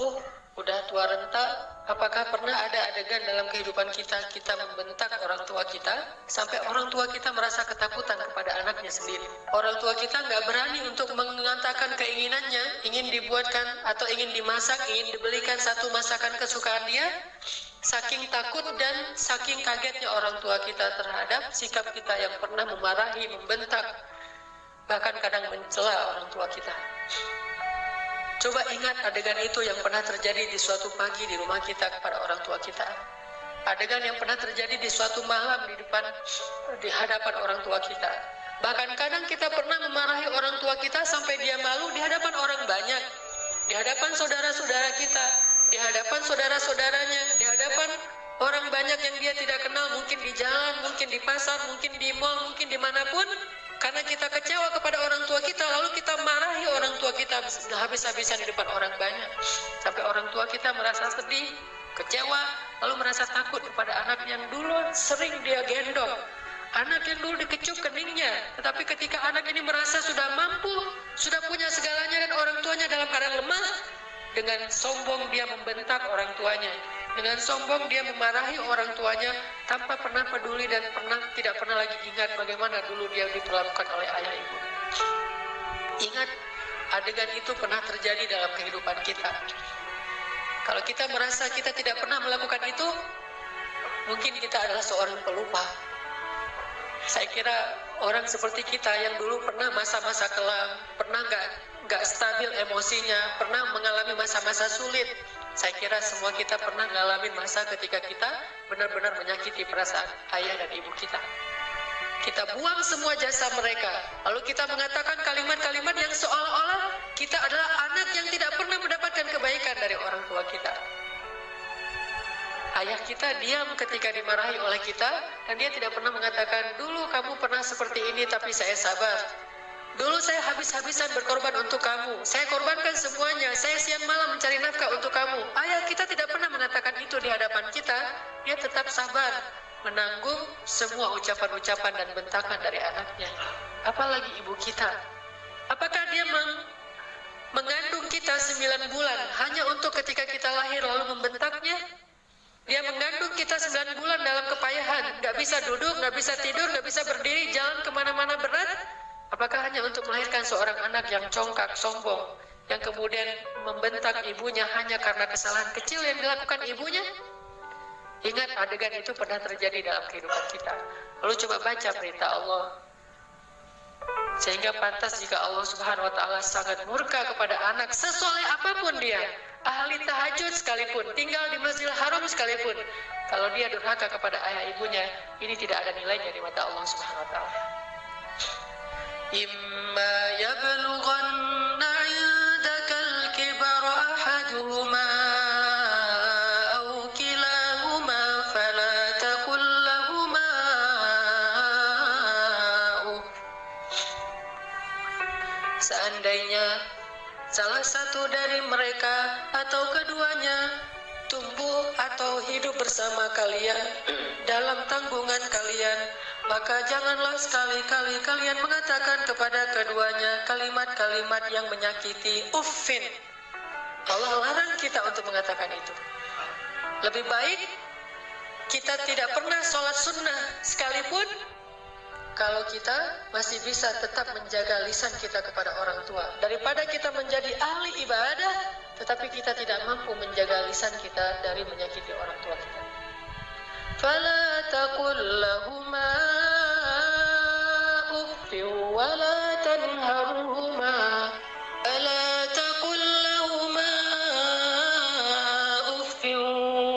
sepuh, udah tua renta, apakah pernah ada adegan dalam kehidupan kita membentak orang tua kita sampai orang tua kita merasa ketakutan kepada anaknya sendiri? Orang tua kita nggak berani untuk mengatakan keinginannya, ingin dibuatkan atau ingin dimasak, ingin dibelikan satu masakan kesukaan dia, saking takut dan saking kagetnya orang tua kita terhadap sikap kita yang pernah memarahi, membentak, bahkan kadang mencela orang tua kita. Coba ingat adegan itu yang pernah terjadi di suatu pagi di rumah kita kepada orang tua kita. Adegan yang pernah terjadi di suatu malam di hadapan orang tua kita. Bahkan kadang kita pernah memarahi orang tua kita sampai dia malu di hadapan orang banyak, di hadapan saudara-saudara kita, di hadapan saudara-saudaranya, di hadapan orang banyak yang dia tidak kenal, mungkin di jalan, mungkin di pasar, mungkin di mall, mungkin dimanapun. Karena kita kecewa kepada orang tua kita, lalu kita marahi orang tua kita habis-habisan di depan orang banyak. Sampai orang tua kita merasa sedih, kecewa, lalu merasa takut kepada anak yang dulu sering dia gendong. Anak yang dulu dikecup keningnya, tetapi ketika anak ini merasa sudah mampu, sudah punya segalanya dan orang tuanya dalam keadaan lemah, dengan sombong dia membentak orang tuanya. Dengan sombong dia memarahi orang tuanya tanpa pernah peduli dan tidak pernah lagi ingat bagaimana dulu dia diperlakukan oleh ayah ibu. Ingat, adegan itu pernah terjadi dalam kehidupan kita. Kalau kita merasa kita tidak pernah melakukan itu, mungkin kita adalah seorang pelupa. Saya kira orang seperti kita yang dulu pernah masa-masa kelam, pernah nggak stabil emosinya, pernah mengalami masa-masa sulit. Saya kira semua kita pernah ngalamin masa ketika kita benar-benar menyakiti perasaan ayah dan ibu kita. Kita buang semua jasa mereka, lalu kita mengatakan kalimat-kalimat yang seolah-olah kita adalah anak yang tidak pernah mendapatkan kebaikan dari orang tua kita. Ayah kita diam ketika dimarahi oleh kita, dan dia tidak pernah mengatakan, dulu kamu pernah seperti ini tapi saya sabar. Dulu saya habis-habisan berkorban untuk kamu, saya korbankan semuanya, saya siang malam mencari nafkah untuk kamu. Ayah kita tidak pernah mengatakan itu di hadapan kita. Dia tetap sabar menanggung semua ucapan-ucapan dan bentakan dari anaknya. Apalagi ibu kita. Apakah dia mengandung kita 9 bulan hanya untuk ketika kita lahir lalu membentaknya? Dia mengandung kita 9 bulan dalam kepayahan, nggak bisa duduk, nggak bisa tidur, nggak bisa berdiri, jalan kemana-mana berat. Apakah hanya untuk melahirkan seorang anak yang congkak, sombong, yang kemudian membentak ibunya hanya karena kesalahan kecil yang dilakukan ibunya? Ingat, adegan itu pernah terjadi dalam kehidupan kita. Lalu coba baca perintah Allah. Sehingga pantas jika Allah Subhanahu wa Ta'ala sangat murka kepada anak sesoleh apapun dia, ahli tahajud sekalipun, tinggal di Masjidil Haram sekalipun, kalau dia durhaka kepada ayah ibunya, ini tidak ada nilainya di mata Allah Subhanahu wa Ta'ala. Imma yablughanna 'indakal kibara ahaduhuma aw kilahuma fala taqul lahumā uff. Seandainya salah satu dari mereka atau keduanya tumbuh atau hidup bersama kalian dalam tanggungan kalian, maka janganlah sekali-kali kalian mengatakan kepada keduanya kalimat-kalimat yang menyakiti. Uffin. Allah larang kita untuk mengatakan itu. Lebih baik kita tidak pernah sholat sunnah sekalipun, kalau kita masih bisa tetap menjaga lisan kita kepada orang tua, daripada kita menjadi ahli ibadah tetapi kita tidak mampu menjaga lisan kita dari menyakiti orang tua kita. Fala taqul lahumā uffin wa la tanharhumā. Ala taqul lahumā uffin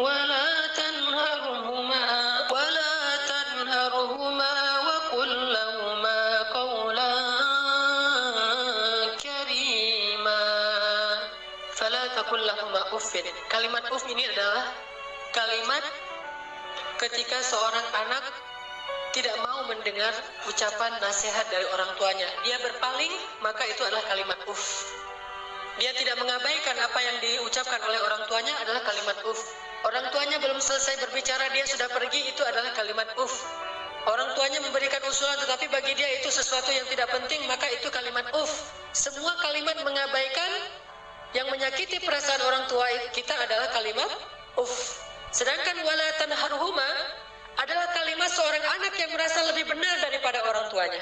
wa la tanharhumā wa la tanharhumā wa qul lahumā qawlan karīmā. Fala taqul lahumā uffin. Kalimat uff ini adalah kalimat ketika seorang anak tidak mau mendengar ucapan nasihat dari orang tuanya, dia berpaling, maka itu adalah kalimat uff. Dia tidak mengabaikan apa yang diucapkan oleh orang tuanya adalah kalimat uff. Orang tuanya belum selesai berbicara, dia sudah pergi, itu adalah kalimat uff. Orang tuanya memberikan usulan tetapi bagi dia itu sesuatu yang tidak penting, maka itu kalimat uff. Semua kalimat mengabaikan yang menyakiti perasaan orang tua kalimat uff. Sedangkan wala tanharhuma adalah kalimat seorang anak yang merasa lebih benar daripada orang tuanya.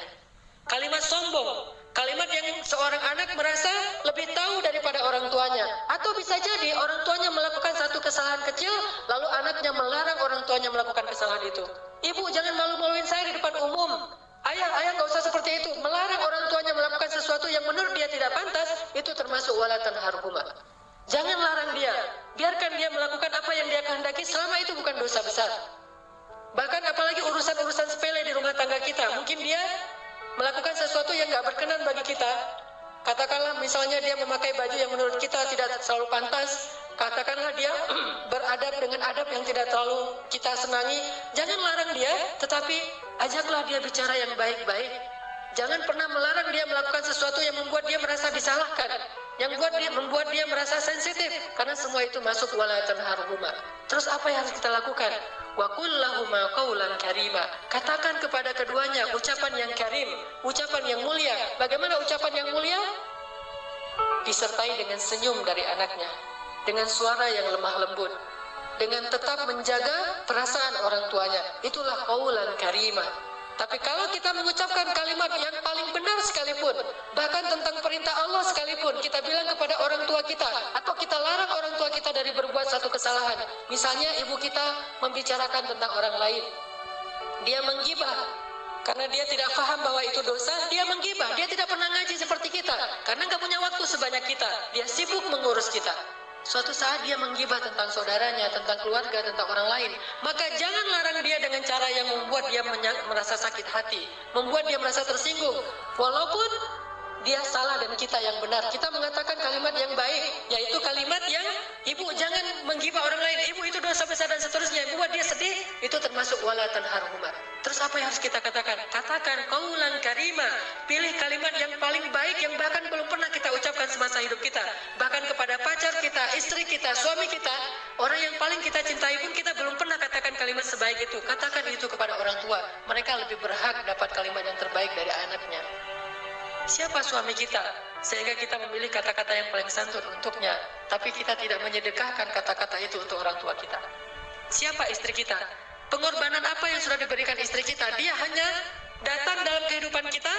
Kalimat sombong, kalimat yang seorang anak merasa lebih tahu daripada orang tuanya. Atau bisa jadi orang tuanya melakukan satu kesalahan kecil, lalu anaknya melarang orang tuanya melakukan kesalahan itu. Ibu, jangan malu-maluin saya di depan umum. Ayah nggak usah seperti itu. Melarang orang tuanya melakukan sesuatu yang menurut dia tidak pantas, itu termasuk wala tanharhuma. Jangan larang dia, biarkan dia melakukan apa yang dia kehendaki selama itu bukan dosa besar. Bahkan apalagi urusan-urusan sepele di rumah tangga kita, mungkin dia melakukan sesuatu yang nggak berkenan bagi kita. Katakanlah misalnya dia memakai baju yang menurut kita tidak selalu pantas. Katakanlah dia beradab dengan adab yang tidak terlalu kita senangi. Jangan larang dia, tetapi ajaklah dia bicara yang baik-baik. Jangan pernah melarang dia melakukan sesuatu yang membuat dia merasa disalahkan, yang membuat dia merasa sensitif, karena semua itu masuk wala tanharhuma. Terus apa yang harus kita lakukan? Wa qul lahuma qawlan karima. Katakan kepada keduanya ucapan yang karim, ucapan yang mulia. Bagaimana ucapan yang mulia? Disertai dengan senyum dari anaknya, dengan suara yang lemah lembut, dengan tetap menjaga perasaan orang tuanya. Itulah qawlan karima. Tapi kalau kita mengucapkan kalimat yang paling benar sekalipun, bahkan tentang perintah Allah sekalipun, kita bilang kepada orang tua kita, atau kita larang orang tua kita dari berbuat satu kesalahan. Misalnya ibu kita membicarakan tentang orang lain, dia menggibah, karena dia tidak paham bahwa itu dosa, dia menggibah. Dia tidak pernah ngaji seperti kita, karena nggak punya waktu sebanyak kita. Dia sibuk mengurus kita. Suatu saat dia menggibah tentang saudaranya, tentang keluarga, tentang orang lain. Maka jangan larang dia dengan cara yang membuat dia merasa sakit hati, membuat dia merasa tersinggung. Walaupun dia salah dan kita yang benar, kita mengatakan kalimat yang baik, yaitu kalimat yang ibu jangan menggibah orang lain, ibu itu dosa besar dan seterusnya, buat dia sedih, itu termasuk wala tanharhuma. Terus apa yang harus kita katakan? Katakan qaulan karima. Pilih kalimat yang paling baik yang bahkan belum pernah kita ucapkan semasa hidup kita. Bahkan kepada pacar kita, istri kita, suami kita, orang yang paling kita cintai pun kita belum pernah katakan kalimat sebaik itu. Katakan itu kepada orang tua. Mereka lebih berhak dapat kalimat yang terbaik dari anaknya. Siapa suami kita? Sehingga kita memilih kata-kata yang paling santun untuknya. Tapi kita tidak menyedekahkan kata-kata itu untuk orang tua kita. Siapa istri kita? Pengorbanan apa yang sudah diberikan istri kita? Dia hanya datang dalam kehidupan kita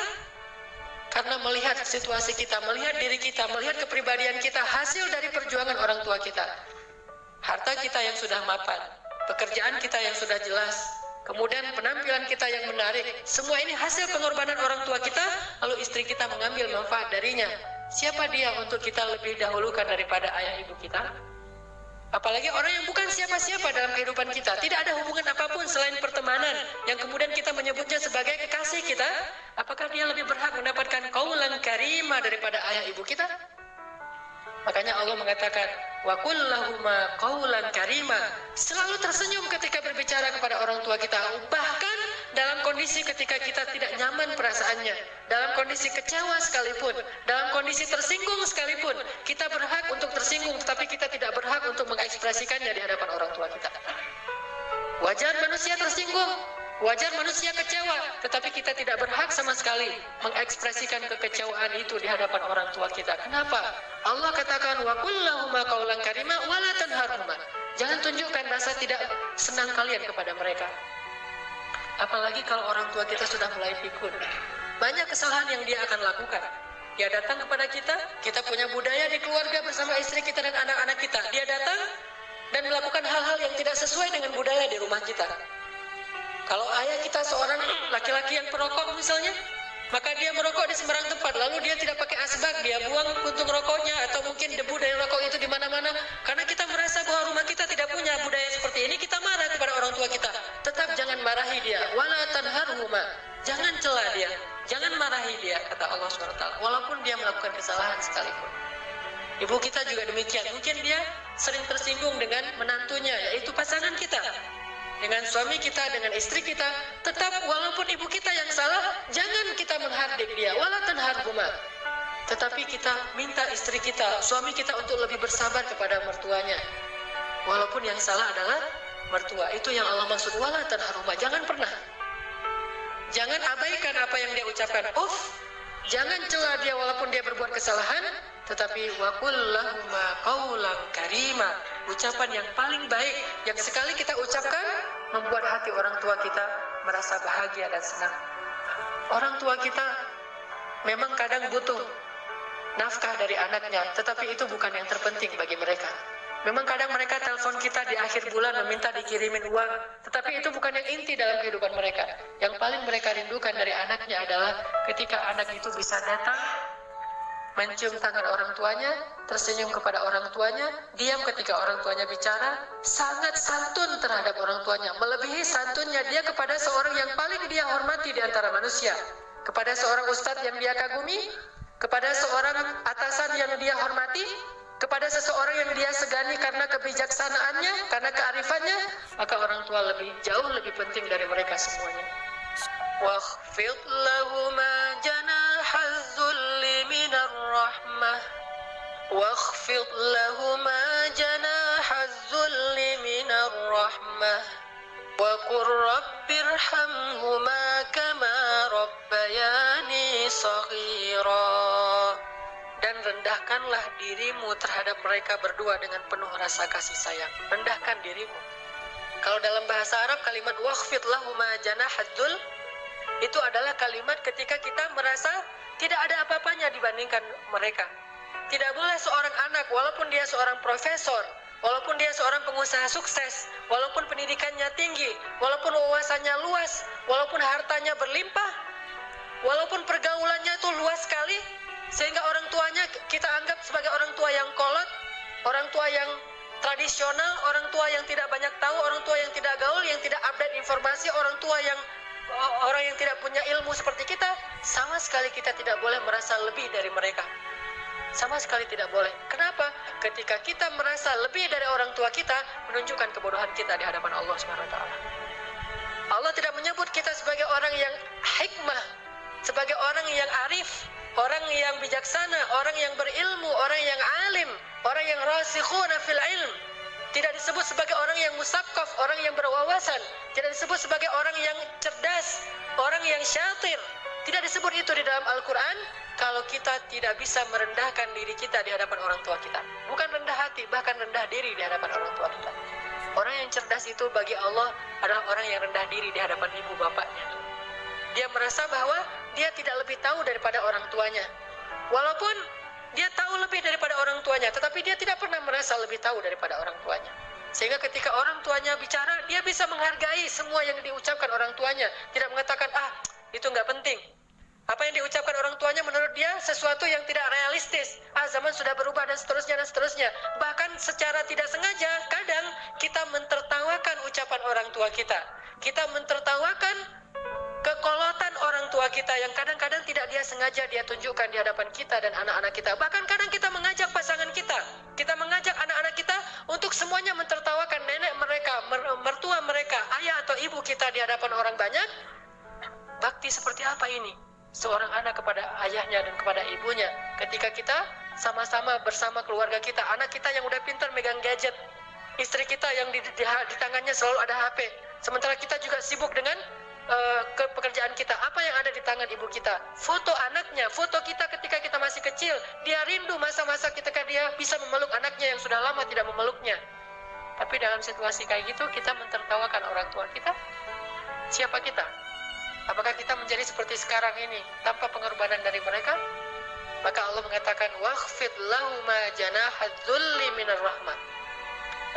karena melihat situasi kita, melihat diri kita, melihat kepribadian kita, hasil dari perjuangan orang tua kita. Harta kita yang sudah mapan, pekerjaan kita yang sudah jelas, kemudian penampilan kita yang menarik, semua ini hasil pengorbanan orang tua kita, lalu istri kita mengambil manfaat darinya. Siapa dia untuk kita lebih dahulukan daripada ayah ibu kita? Apalagi orang yang bukan siapa-siapa dalam kehidupan kita, tidak ada hubungan apapun selain pertemanan, yang kemudian kita menyebutnya sebagai kekasih kita. Apakah dia lebih berhak mendapatkan qaulan karima daripada ayah ibu kita? Makanya Allah mengatakan wa qul lahuma qaulan karima. Selalu tersenyum ketika berbicara kepada orang tua kita, bahkan dalam kondisi ketika kita tidak nyaman perasaannya, dalam kondisi kecewa sekalipun, dalam kondisi tersinggung sekalipun, kita berhak untuk tersinggung, tetapi kita tidak berhak untuk mengekspresikannya di hadapan orang tua kita. Wajar manusia tersinggung, wajar manusia kecewa, tetapi kita tidak berhak sama sekali mengekspresikan kekecewaan itu di hadapan orang tua kita. Kenapa? Allah katakan wa qul lahuma qaulan karima wa la tanharhuma. Jangan tunjukkan rasa tidak senang kalian kepada mereka. Apalagi kalau orang tua kita sudah mulai pikun. Banyak kesalahan yang dia akan lakukan. Dia datang kepada kita, kita punya budaya di keluarga bersama istri kita dan anak-anak kita. Dia datang dan melakukan hal-hal yang tidak sesuai dengan budaya di rumah kita. Kalau ayah kita seorang laki-laki yang perokok misalnya, maka dia merokok di sembarang tempat, lalu dia tidak pakai asbak, dia buang puntung rokoknya atau mungkin debu dari rokok itu di mana-mana. Karena kita merasa bahwa rumah kita tidak punya budaya seperti ini, kita marah kepada orang tua kita. Tetap jangan marahi dia, wala tanharhuma. Jangan cela dia, jangan marahi dia, kata Allah SWT, walaupun dia melakukan kesalahan sekalipun. Ibu kita juga demikian, mungkin dia sering tersinggung dengan menantunya, yaitu pasangan kita, dengan suami kita, dengan istri kita. Tetap walaupun ibu kita yang salah, jangan kita menghardik dia, wala tanharhuma. Tetapi kita minta istri kita, suami kita untuk lebih bersabar kepada mertuanya, walaupun yang salah adalah mertua. Itu yang Allah maksud wala tanharhuma. Jangan pernah, jangan abaikan apa yang dia ucapkan. Jangan cela dia walaupun dia berbuat kesalahan, tetapi wa qul lahuma qawlan karima, ucapan yang paling baik yang sekali kita ucapkan membuat hati orang tua kita merasa bahagia dan senang. Orang tua kita memang kadang butuh nafkah dari anaknya, tetapi itu bukan yang terpenting bagi mereka. Memang kadang mereka telepon kita di akhir bulan meminta dikirimin uang, tetapi itu bukan yang inti dalam kehidupan mereka. Yang paling mereka rindukan dari anaknya adalah ketika anak itu bisa datang, mencium tangan orang tuanya, tersenyum kepada orang tuanya, diam ketika orang tuanya bicara, sangat santun terhadap orang tuanya, melebihi santunnya dia kepada seorang yang paling dia hormati di antara manusia, kepada seorang ustadz yang dia kagumi, kepada seorang atasan yang dia hormati, kepada seseorang yang dia segani karena kebijaksanaannya, karena kearifannya, maka orang tua jauh lebih penting dari mereka semuanya. Wakhfid lahuma janahaz zulli minar rahmah, wakhfid lahuma janahaz zulli minar rahmah, wa qur rabbirhamhuma kama rabbayani shaghira. Dan rendahkanlah dirimu terhadap mereka berdua dengan penuh rasa kasih sayang. Rendahkan dirimu. Kalau dalam bahasa Arab kalimat wakhfid lahuma janahaz zull itu adalah kalimat ketika kita merasa tidak ada apa-apanya dibandingkan mereka. Tidak boleh seorang anak, walaupun dia seorang profesor, walaupun dia seorang pengusaha sukses, walaupun pendidikannya tinggi, walaupun wawasannya luas, walaupun hartanya berlimpah, walaupun pergaulannya itu luas sekali, sehingga orang tuanya kita anggap sebagai orang tua yang kolot, orang tua yang tradisional, orang tua yang tidak banyak tahu, orang tua yang tidak gaul, yang tidak update informasi, orang tua yang tidak punya ilmu seperti kita, sama sekali kita tidak boleh merasa lebih dari mereka. Sama sekali tidak boleh. Kenapa? Ketika kita merasa lebih dari orang tua kita, menunjukkan kebodohan kita di hadapan Allah SWT. Allah tidak menyebut kita sebagai orang yang hikmah, sebagai orang yang arif, orang yang bijaksana, orang yang berilmu, orang yang alim, orang yang rasikhuna fil ilm. Tidak disebut sebagai orang yang musaqqaf, orang yang berwawasan. Tidak disebut sebagai orang yang cerdas, orang yang syatir. Tidak disebut itu di dalam Al-Quran kalau kita tidak bisa merendahkan diri kita di hadapan orang tua kita. Bukan rendah hati, bahkan rendah diri di hadapan orang tua kita. Orang yang cerdas itu bagi Allah adalah orang yang rendah diri di hadapan ibu bapaknya. Dia merasa bahwa dia tidak lebih tahu daripada orang tuanya. Walaupun dia tahu lebih daripada orang tuanya, tetapi dia tidak pernah merasa lebih tahu daripada orang tuanya. Sehingga ketika orang tuanya bicara, dia bisa menghargai semua yang diucapkan orang tuanya. Tidak mengatakan, itu nggak penting. Apa yang diucapkan orang tuanya menurut dia sesuatu yang tidak realistis. Zaman sudah berubah dan seterusnya dan seterusnya. Bahkan secara tidak sengaja, kadang kita mentertawakan ucapan orang tua kita. Kita mentertawakan kekolotan orang tua kita yang kadang-kadang tidak dia sengaja dia tunjukkan di hadapan kita dan anak-anak kita. Bahkan kadang kita mengajak pasangan kita mengajak anak-anak kita untuk semuanya mentertawakan nenek mereka, mertua mereka, ayah atau ibu kita di hadapan orang banyak. Bakti seperti apa ini? Seorang anak kepada ayahnya dan kepada ibunya. Ketika kita sama-sama bersama keluarga kita, anak kita yang udah pintar megang gadget, istri kita yang di tangannya selalu ada HP, sementara kita juga sibuk dengan ke pekerjaan kita. Apa yang ada di tangan ibu kita? Foto anaknya, foto kita ketika kita masih kecil. Dia rindu masa-masa ketika dia bisa memeluk anaknya yang sudah lama tidak memeluknya. Tapi dalam situasi kayak gitu kita mentertawakan orang tua kita. Siapa kita? Apakah kita menjadi seperti sekarang ini tanpa pengorbanan dari mereka? Maka Allah mengatakan wakhfid lahuma janahaz zulli minar rahmah.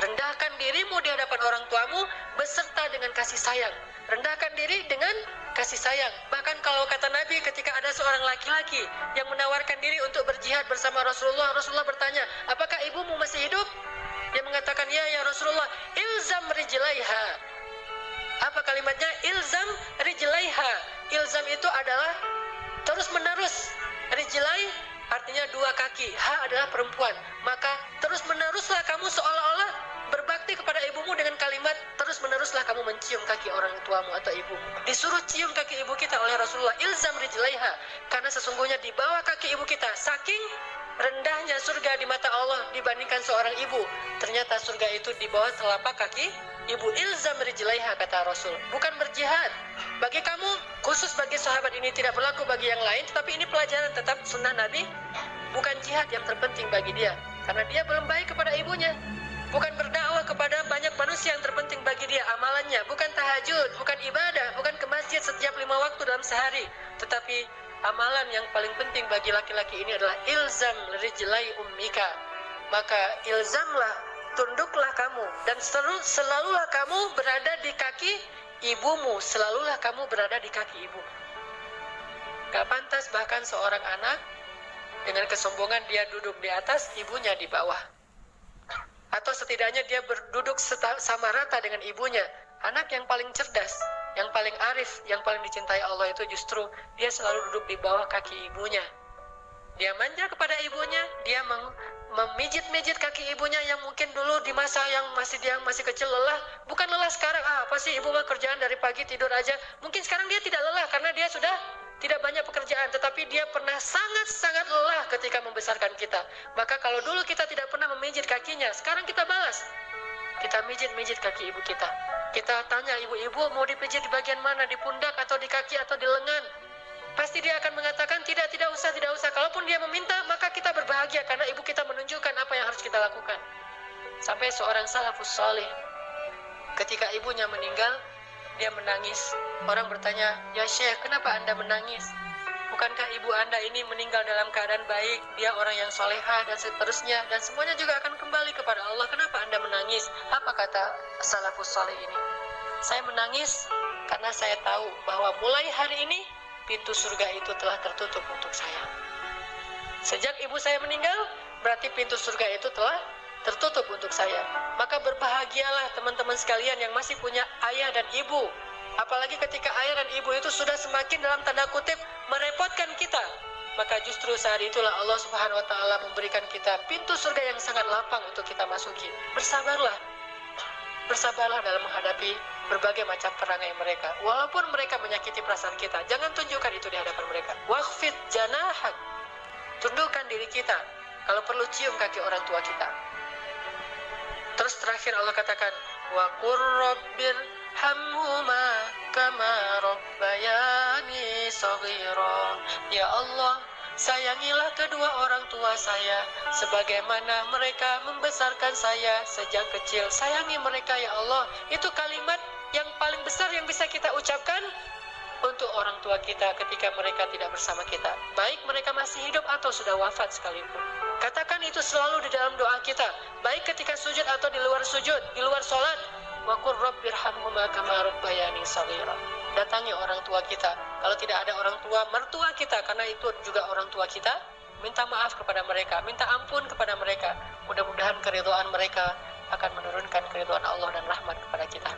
Rendahkan dirimu di hadapan orang tuamu beserta dengan kasih sayang. Rendahkan diri dengan kasih sayang. Bahkan kalau kata Nabi ketika ada seorang laki-laki yang menawarkan diri untuk berjihad bersama Rasulullah, Rasulullah bertanya, apakah ibumu masih hidup? Dia mengatakan, ya Rasulullah, ilzam rijlaiha. Apa kalimatnya? Ilzam rijlaiha. Ilzam itu adalah terus menerus. Rijlai artinya dua kaki, ha adalah perempuan. Maka terus meneruslah kamu seolah-olah berbakti kepada ibumu dengan kalimat terus meneruslah kamu mencium kaki orang tuamu atau ibumu. Disuruh cium kaki ibu kita oleh Rasulullah, ilzam rijlaiha, karena sesungguhnya di bawah kaki ibu kita, saking rendahnya surga di mata Allah dibandingkan seorang ibu, ternyata surga itu di bawah telapak kaki ibu. Ilzam rijlaiha kata Rasul, bukan berjihad. Bagi kamu, khusus bagi sahabat ini tidak berlaku bagi yang lain, tetapi ini pelajaran tetap sunnah Nabi. bukan jihad yang terpenting bagi dia, karena dia belum baik kepada ibunya. Bukan berdakwah kepada banyak manusia yang terpenting bagi dia amalannya, bukan tahajud, bukan ibadah, bukan ke masjid setiap 5 waktu dalam sehari, tetapi amalan yang paling penting bagi laki-laki ini adalah ilzam rijlai ummika. Maka ilzamlah, tunduklah kamu, dan selalulah kamu berada di kaki ibumu, selalulah kamu berada di kaki ibu. Gak pantas bahkan seorang anak dengan kesombongan dia duduk di atas, ibunya di bawah. Atau setidaknya dia berduduk sama rata dengan ibunya. Anak yang paling cerdas, yang paling arif, yang paling dicintai Allah itu justru dia selalu duduk di bawah kaki ibunya. Dia manja kepada ibunya, dia memijit-mijit kaki ibunya yang mungkin dulu di masa yang dia masih kecil lelah. Bukan lelah sekarang, apa sih ibu mah kerjaan dari pagi tidur aja. Mungkin sekarang dia tidak lelah karena dia sudah tidak banyak pekerjaan, tetapi dia pernah sangat-sangat lelah ketika membesarkan kita. Maka kalau dulu kita tidak pernah memijit kakinya, sekarang kita balas. Kita mijit-mijit kaki ibu kita. Kita tanya ibu-ibu mau dipijit di bagian mana, di pundak atau di kaki atau di lengan. Pasti dia akan mengatakan tidak usah. Kalaupun dia meminta, maka kita berbahagia karena ibu kita menunjukkan apa yang harus kita lakukan. Sampai seorang salafus saleh, ketika ibunya meninggal, dia menangis. Orang bertanya, ya Syekh, kenapa Anda menangis? Bukankah ibu Anda ini meninggal dalam keadaan baik? Dia orang yang solehah dan seterusnya, dan semuanya juga akan kembali kepada Allah. Kenapa Anda menangis? Apa kata salafus saleh ini? Saya menangis karena saya tahu bahwa mulai hari ini pintu surga itu telah tertutup untuk saya. Sejak ibu saya meninggal, berarti pintu surga itu telah tertutup untuk saya. Maka berbahagialah teman-teman sekalian yang masih punya ayah dan ibu. Apalagi ketika ayah dan ibu itu sudah semakin dalam tanda kutip merepotkan kita. Maka justru saat itulah Allah Subhanahu wa Ta'ala memberikan kita pintu surga yang sangat lapang untuk kita masuki. Bersabarlah. Bersabarlah dalam menghadapi berbagai macam perangai mereka. Walaupun mereka menyakiti perasaan kita, jangan tunjukkan itu di hadapan mereka. Wakhfid janahak. Tundukkan diri kita. Kalau perlu cium kaki orang tua kita. Terus terakhir Allah katakan, wa qur rabbir hamhuma kama rabbayani shaghira. Ya Allah, sayangilah kedua orang tua saya sebagaimana mereka membesarkan saya sejak kecil. Sayangi mereka ya Allah. Itu kalimat yang paling besar yang bisa kita ucapkan untuk orang tua kita ketika mereka tidak bersama kita, baik mereka masih hidup atau sudah wafat sekalipun. Katakan itu selalu di dalam doa kita, baik ketika sujud atau di luar sujud, di luar sholat. Wa qur rabbirhamhuma kama rabbayani shaghira. Datangi orang tua kita. Kalau tidak ada orang tua, mertua kita, karena itu juga orang tua kita, minta maaf kepada mereka, minta ampun kepada mereka. Mudah-mudahan keridhaan mereka akan menurunkan keridhaan Allah dan rahmat kepada kita.